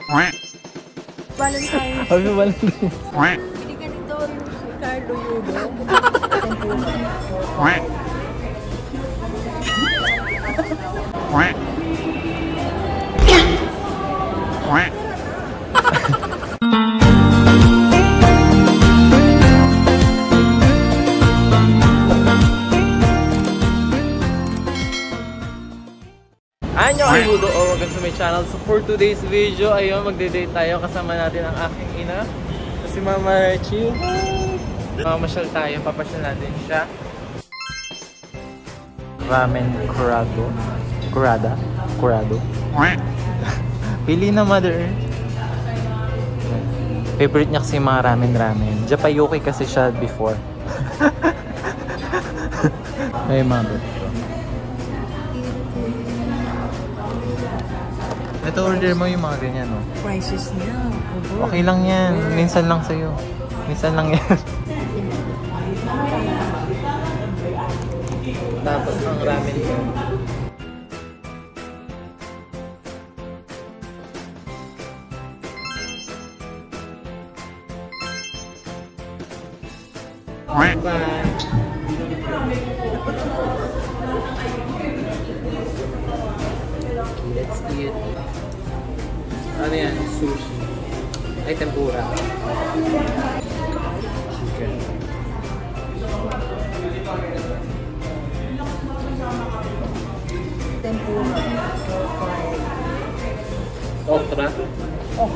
Valentine's. Happy Valentine's. Bili ka nito, Ricardo Yudo. Anyo ay Hudo o welcome sa my channel. So for today's video, ayun, magde-date tayo. Kasama natin ang aking ina, si Mama Archie. Mamasyal tayo, papasyal natin siya. Ramen Curado. Pili na Mother Earth. Favorite niya kasi mga ramen. Japayuki kasi siya before. Ay Mama. Ito order mo yung mga ganyan, no? Prices niya. Okay lang yan. Minsan lang sa'yo. Minsan lang yan. Tapos ang ramen ko. Bye. Let's eat. Ano yan? Sushi. Ay, tempura. Chicken. Tempura. Okra. Oh.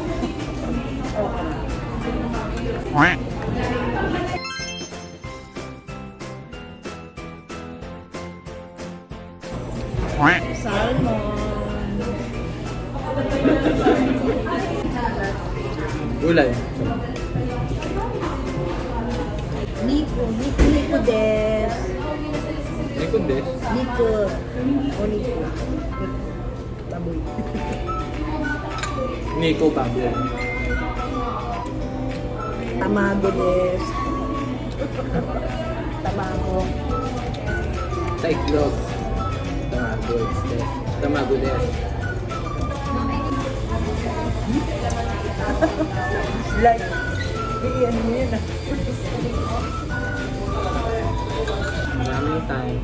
Salmon. Gulay. Nico des. Nico des. Nico. O Nico. Taboy. Nico bago. Tamago des. Tamago. Sa itlog. Tamago des. Like, ano mo yun ah. Maraming time.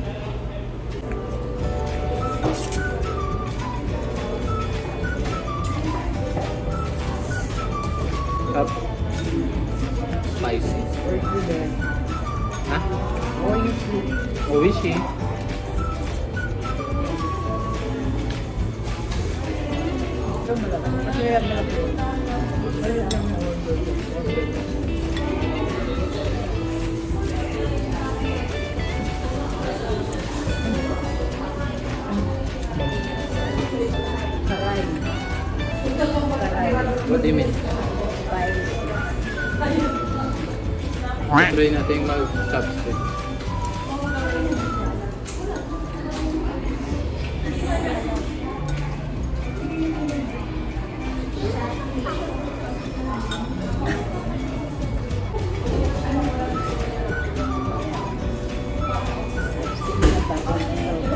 Up. Spicy. Ha? Oishi. Masaya na po. Masaya lang na Karay. What do you mean? Try natin mag-chopstick.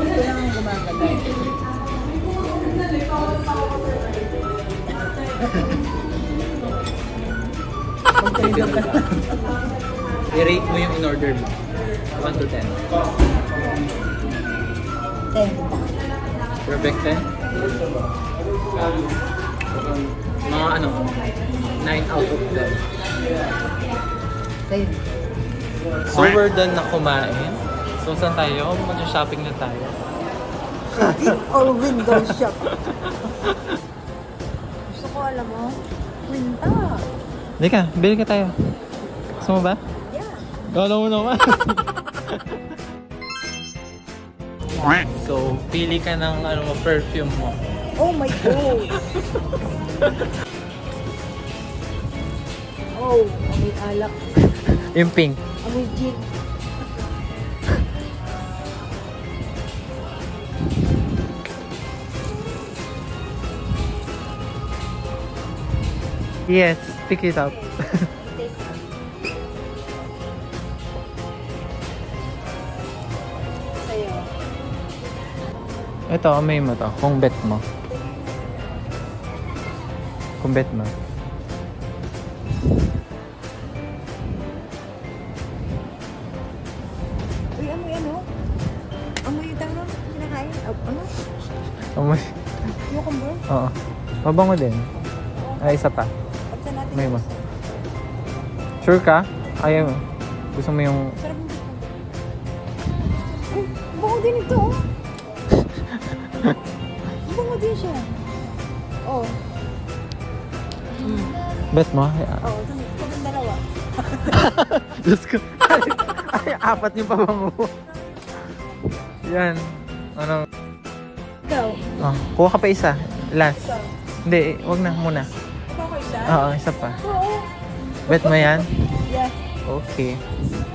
Ito lang ang gumagalaw. I-rate mo yung in-order mo. 1 to 10. 10. Perfect 10? Mga ano, 9 out of 10. 10. So we're done na kumain. So saan tayo? Mag-shopping na tayo. Or window shop. Gusto ko alam mo, kwinta. Hindi ka, bili ka tayo. Gusto mo ba? Yeah. Alam mo naman. So, pili ka ng ano mo, perfume mo. Oh my God. Oh, amoy alak. Yung pink. Amoy gin. Yes, pick it up. Sa'yo. Ito, may mo to. Kung bet mo. Kumbet mo. Uy, amoy ano? Amoy yung tanong, kinakain. Ano? Amoy. Cucumber? Oo. Mabango din. Ay, isa pa. Pagsa natin. May mo. Sure ka? Ayaw mo. Gusto mo yung... Sarap yung cucumber. Ay, bango din ito. Oh. Bango din siya. Oh. Bet mo? Oh, ito dalawa. Diyos ko. Ay, apat yung pabango. Yan. Ano? Ikaw. Oh, kuha ka pa isa. Last. Ikaw. Hindi, wag na muna. Ako isa? Oo, isa pa. Oo. Bet mo yan? Yeah. Okay.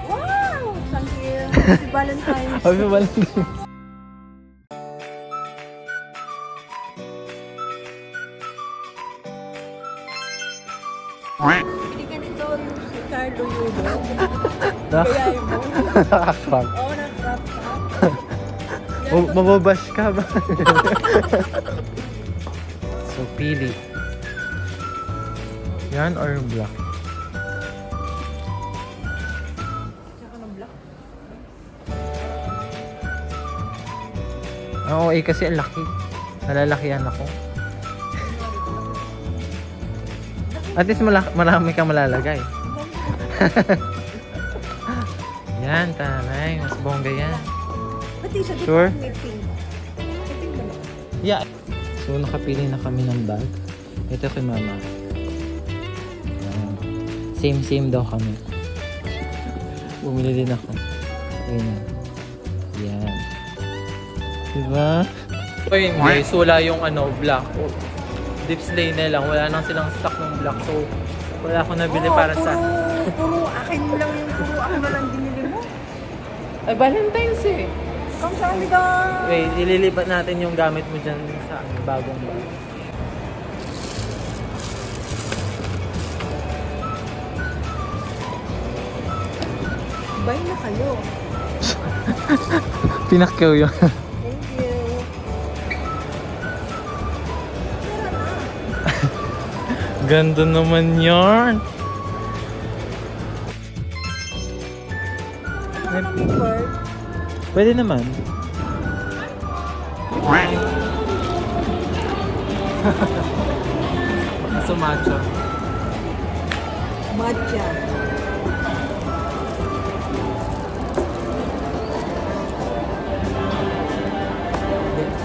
Wow! Thank you. Happy Valentine's. Happy Valentine's. Hindi ka nito si Carlo Yudo. Nak- Kaya mo. Nakakak. Oo, nag-rap ka. Mababash ka ba? So, pili. Yan or black? Tsaka ng black. Oo, kasi ang laki. Nalalakihan ako. At least marami kang malalagay. Yan, taray. Mas bongga yan. Pati siya, Sure? may pink. May pink ba na? Yeah. So, nakapili na kami ng bag. Ito kay mama. Yan. Same daw kami. Bumili din ako. Ayan. Yan. Diba? So yun guys, wala yung black. Display na lang. Wala nang silang stock ng black. So, wala akong nabili para sa... Puro akin mo lang yung puro ako na lang binili mo. Ay, Valentine's eh. Kamsahamnida! Wait, ililipat natin yung gamit mo dyan sa bagong bag. Bye na kayo. Pinakyaw yun. Thank you. Ganda naman yarn. Ano kami bird? Pwede naman. Sumacho. Matcha. Yes.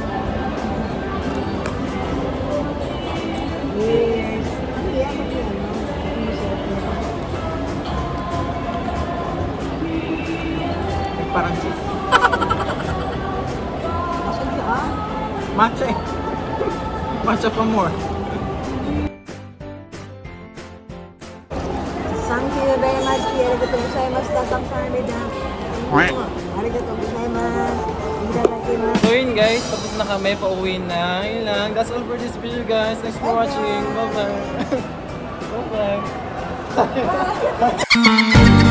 Ano yan? Ano yan? Ano sarap yan? Parang cheese. Asan ka ah? Matcha eh. Matcha pa more. Thank you very much. Arigatou gozaimasu. Kamsahamnida. Arigatou gozaimasu. Itadakimasu. So yun guys, tapos na kami, pauwi na. Yun lang. That's all for this video guys. Thanks for watching. Bye-bye. Bye-bye.